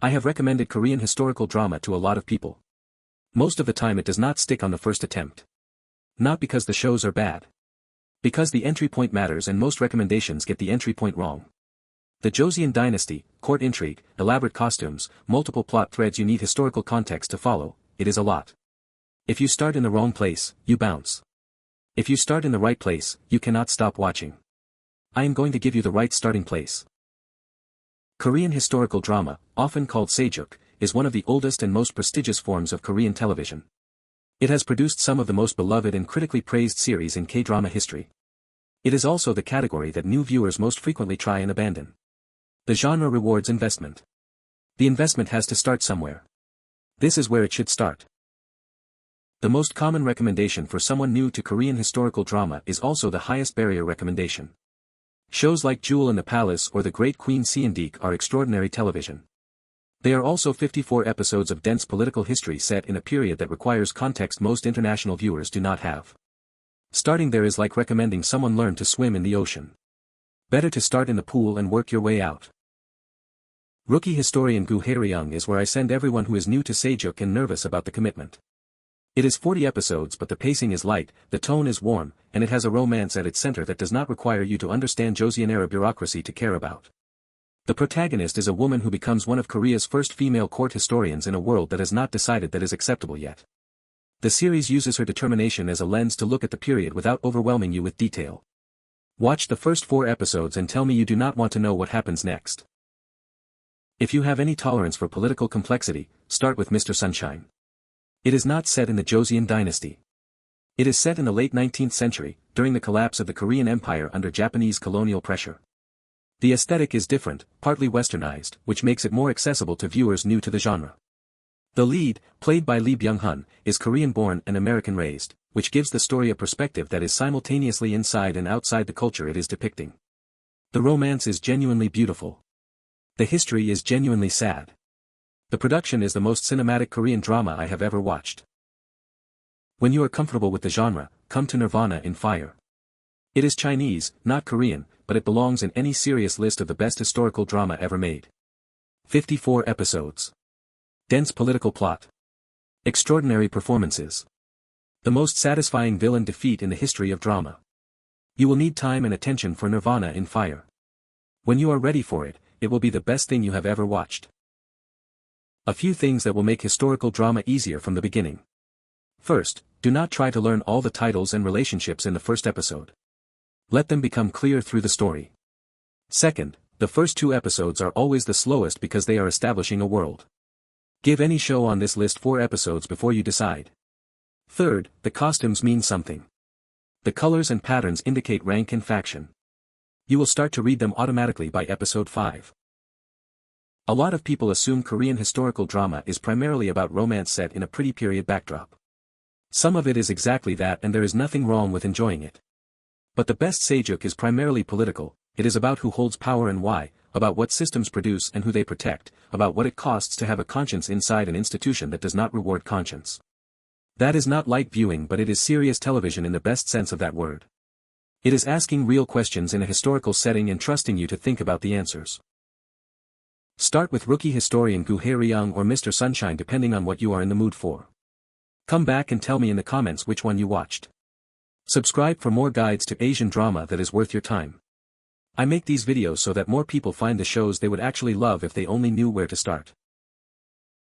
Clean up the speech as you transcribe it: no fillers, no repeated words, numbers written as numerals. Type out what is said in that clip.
I have recommended Korean historical drama to a lot of people. Most of the time it does not stick on the first attempt. Not because the shows are bad. Because the entry point matters and most recommendations get the entry point wrong. The Joseon dynasty, court intrigue, elaborate costumes, multiple plot threads, you need historical context to follow, it is a lot. If you start in the wrong place, you bounce. If you start in the right place, you cannot stop watching. I am going to give you the right starting place. Korean historical drama, often called sejuk, is one of the oldest and most prestigious forms of Korean television. It has produced some of the most beloved and critically praised series in K-drama history. It is also the category that new viewers most frequently try and abandon. The genre rewards investment. The investment has to start somewhere. This is where it should start. The most common recommendation for someone new to Korean historical drama is also the highest barrier recommendation. Shows like Jewel in the Palace or The Great Queen Seondeok are extraordinary television. They are also 54 episodes of dense political history set in a period that requires context most international viewers do not have. Starting there is like recommending someone learn to swim in the ocean. Better to start in the pool and work your way out. Rookie historian Gu Hae-ryung is where I send everyone who is new to sejuk and nervous about the commitment. It is 40 episodes but the pacing is light, the tone is warm, and it has a romance at its center that does not require you to understand Joseon-era bureaucracy to care about. The protagonist is a woman who becomes one of Korea's first female court historians in a world that has not decided that is acceptable yet. The series uses her determination as a lens to look at the period without overwhelming you with detail. Watch the first 4 episodes and tell me you do not want to know what happens next. If you have any tolerance for political complexity, start with Mr. Sunshine. It is not set in the Joseon dynasty. It is set in the late 19th century, during the collapse of the Korean Empire under Japanese colonial pressure. The aesthetic is different, partly westernized, which makes it more accessible to viewers new to the genre. The lead, played by Lee Byung-hun, is Korean-born and American-raised, which gives the story a perspective that is simultaneously inside and outside the culture it is depicting. The romance is genuinely beautiful. The history is genuinely sad. The production is the most cinematic Korean drama I have ever watched. When you are comfortable with the genre, come to Nirvana in Fire. It is Chinese, not Korean, but it belongs in any serious list of the best historical drama ever made. 54 episodes. Dense political plot. Extraordinary performances. The most satisfying villain defeat in the history of drama. You will need time and attention for Nirvana in Fire. When you are ready for it, it will be the best thing you have ever watched. A few things that will make historical drama easier from the beginning. First, do not try to learn all the titles and relationships in the first episode. Let them become clear through the story. Second, the first 2 episodes are always the slowest because they are establishing a world. Give any show on this list 4 episodes before you decide. Third, the costumes mean something. The colors and patterns indicate rank and faction. You will start to read them automatically by episode 5. A lot of people assume Korean historical drama is primarily about romance set in a pretty period backdrop. Some of it is exactly that and there is nothing wrong with enjoying it. But the best sejuk is primarily political, it is about who holds power and why, about what systems produce and who they protect, about what it costs to have a conscience inside an institution that does not reward conscience. That is not light viewing but it is serious television in the best sense of that word. It is asking real questions in a historical setting and trusting you to think about the answers. Start with rookie historian Gu Hae-ryung or Mr. Sunshine depending on what you are in the mood for. Come back and tell me in the comments which one you watched. Subscribe for more guides to Asian drama that is worth your time. I make these videos so that more people find the shows they would actually love if they only knew where to start.